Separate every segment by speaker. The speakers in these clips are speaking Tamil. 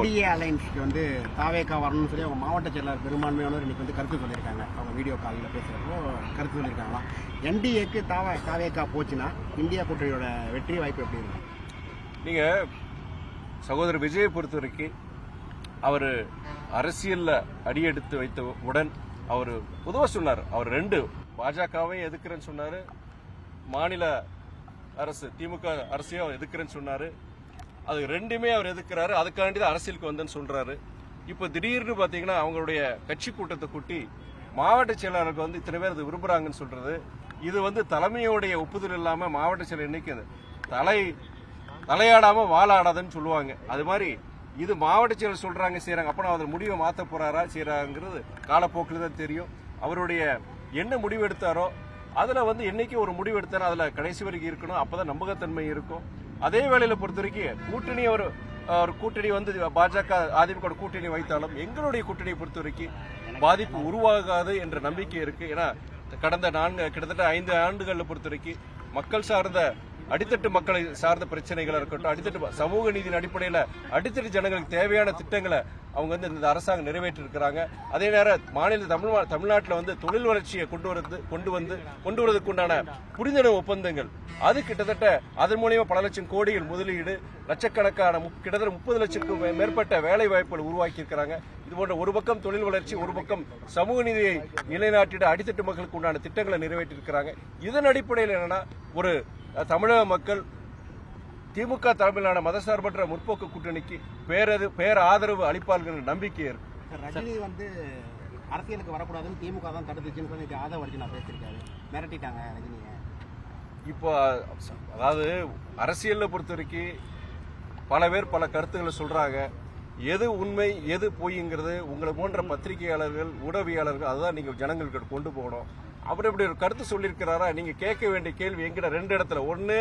Speaker 1: என்டிஏ அலைன்ஸ்க்கு வந்து தாவேக்கா வரணும்னு சொல்லி அவங்க மாவட்ட செயலாளர் பெரும்பான்மையானவர் இன்னைக்கு வந்து கருத்து சொல்லியிருக்காங்க. அவங்க வீடியோ காலில் பேசுகிறப்போ கருத்து சொல்லியிருக்காங்களாம். என்டிஏக்கு தாவேக்கா போச்சுன்னா இந்தியா கூட்டணியோட வெற்றி வாய்ப்பு எப்படி இருக்கும்?
Speaker 2: நீங்கள் சகோதரர் விஜயை பொறுத்த வரைக்கும் அவர் அரசியலில் அடியெடுத்து வைத்த உடன் அவர் பொதுவாக சொன்னார். அவர் ரெண்டு பாஜகவையும் எதிர்க்கிறேன்னு சொன்னார், மாநில அரசு திமுக அரசையும் அவர் எதிர்க்கிறேன்னு சொன்னார். அது ரெண்டுமே அவர் எதிர்க்கிறாரு. அதுக்காண்டி தான் அரசியலுக்கு வந்தேன்னு சொல்றாரு. இப்போ திடீர்னு பார்த்தீங்கன்னா அவங்களுடைய கட்சி கூட்டத்தை கூட்டி மாவட்ட செயலாளருக்கு வந்து இத்தனை பேர் அது விரும்புறாங்கன்னு சொல்றது, இது வந்து தலைமையோடைய ஒப்புதல் இல்லாமல் மாவட்ட செயலர் இன்னைக்கு தலையாடாம வாழாடாதுன்னு சொல்லுவாங்க. அது மாதிரி இது மாவட்ட செயலர் சொல்றாங்க செய்யறாங்க. அப்போ அதில் முடிவை மாற்ற போறாரா செய்யறாங்கிறது காலப்போக்கில் தான் தெரியும். அவருடைய என்ன முடிவு எடுத்தாரோ அதில் வந்து என்னைக்கு ஒரு முடிவு எடுத்தாரோ அதில் கடைசி வரைக்கும் இருக்கணும். அப்போதான் நம்பகத்தன்மை இருக்கும். அதே வேளையில பொறுத்த வரைக்கும் கூட்டணி ஒரு கூட்டணி வந்து பாஜக அதிமுக கூட்டணி வைத்தாலும் எங்களுடைய கூட்டணியை பொறுத்த வரைக்கும் பாதிப்பு உருவாகாது என்ற நம்பிக்கை இருக்கு. ஏன்னா கடந்த கிட்டத்தட்ட 5 ஆண்டுகளை பொறுத்த வரைக்கும் மக்கள் சார்ந்த அடித்தட்டு மக்களை சார்ந்த பிரச்சனைகள் இருக்கட்டும், அடித்தட்டு சமூக நீதியின் அடிப்படையில் அடித்தட்டு ஜனங்களுக்கு தேவையான திட்டங்களை அவங்க வந்து இந்த அரசாங்கம் நிறைவேற்றி இருக்கிறாங்க. அதே நேரம் தமிழ்நாட்டில் வந்து தொழில் வளர்ச்சியை கொண்டு வருவதற்கு உண்டான புரிந்துணர்வு ஒப்பந்தங்கள் அது கிட்டத்தட்ட அதன் மூலியமா பல லட்சம் கோடிகள் முதலீடு, லட்சக்கணக்கான கிட்டத்தட்ட 30 லட்சத்துக்கும் மேற்பட்ட வேலை வாய்ப்புகள் உருவாக்கி இருக்கிறாங்க. இது போன்ற ஒரு பக்கம் தொழில் வளர்ச்சி, ஒரு பக்கம் சமூக நீதியை நிலைநாட்டிட அடித்தட்டு மக்களுக்கு உண்டான திட்டங்களை நிறைவேற்றி இருக்கிறாங்க. இதன் அடிப்படையில் என்னன்னா ஒரு தமிழக மக்கள் திமுக தலைமையிலான மதசார்பற்ற முற்போக்கு கூட்டணிக்கு பேர் ஆதரவு அளிப்பார்கள் நம்பிக்கை இருக்கு.
Speaker 1: ரஜினி வந்து அரசியலுக்கு வரக்கூடாதுன்னு திமுக தான் தடுத்துச்சுன்னு சொல்லி ஆதரவு அளிச்சு நான் பேசியிருக்காரு, மிரட்டிட்டாங்க ரஜினியை.
Speaker 2: இப்போ அதாவது அரசியலை பொறுத்த வரைக்கும் பல பேர் பல கருத்துக்களை சொல்றாங்க. எது உண்மை எது பொய்ங்கிறது உங்களை போன்ற பத்திரிகையாளர்கள் ஊடகவியாளர்கள் அதுதான் நீங்க ஜனங்களுக்கு கொண்டு போகணும். அவர் இப்படி ஒரு கருத்து சொல்லியிருக்கிறாரா, நீங்க கேட்க வேண்டிய கேள்வி எங்கிட்ட 2 இடத்துல. ஒன்னு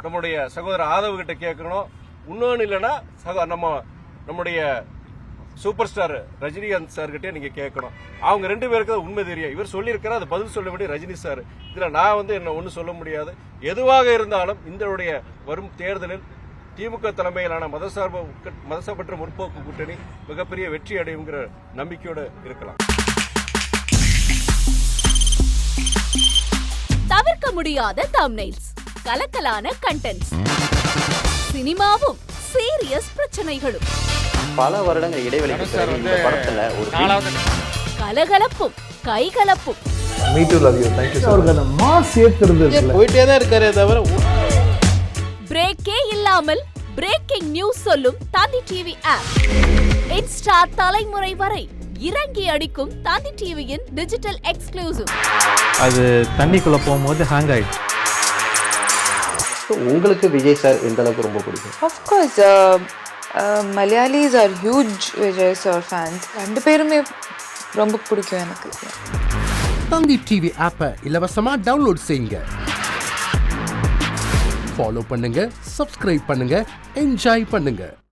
Speaker 2: நம்முடைய சகோதரர் ஆதவ கிட்ட கேட்கணும், இன்னொன்னு இல்லைன்னா நம்முடைய சூப்பர் ஸ்டார் ரஜினிகாந்த் சார் கிட்டே நீங்க கேட்கணும். அவங்க 2 பேருக்கு தான் உண்மை தெரியும். இவர் சொல்லியிருக்கிறார், அது பதில் சொல்ல வேண்டிய ரஜினி சார். இதுல நான் வந்து என்ன ஒன்னும் சொல்ல முடியாது. எதுவாக இருந்தாலும் இந்த வரும் தேர்தலில் திமுக தலைமையிலான மதசார்பற்ற முற்போக்கு கூட்டணி மிகப்பெரிய வெற்றி அடையுங்கிற நம்பிக்கையோடு இருக்கலாம்.
Speaker 3: தவிர்க்க முடியாத தம்ப்நெயில்ஸ், கலக்கலான கண்டென்ட்ஸ், சினிமாவும் சீரியஸ் பிரச்சனைகளும்,
Speaker 4: பல வருடங்கள் இடைவெளிக்கு பிறகு இந்த படத்துல ஒரு
Speaker 3: கலகலப்பும் கைகலப்பும்.
Speaker 5: Me too, love you. Thank you so much. அவர்களை மாஸ் ஏத்துறது இல்ல,
Speaker 6: போயிட்டே தான் இருக்காரே தவிர
Speaker 3: பிரேக்கே இல்லாமல் பிரேக்கிங் நியூஸ் சொல்லும் தந்தி டிவி ஆப். இன்ஸ்டா தலைமுறை வரை இறங்கி அடிக்கும் தந்தி டிவியின் டிஜிட்டல் எக்ஸ்க்ளூசிவ்.
Speaker 5: அது தண்ணிக்குள்ள போகும்போது ஹேங் ஆயிடுச்சு.
Speaker 4: உங்களுக்கு விஜய் சார் எந்த அளவுக்கு ரொம்ப பிடிக்கும்?
Speaker 7: Of course, Malayalis are huge Vijay sir fans. 2 பேருமே ரொம்ப பிடிக்கும் எனக்கு.
Speaker 8: தந்தி டிவி ஆப்பை இலவசமா டவுன்லோட் செய்யுங்க. ஃபாலோ பண்ணுங்க, சப்ஸ்கிரைப் பண்ணுங்க, என்ஜாய் பண்ணுங்க.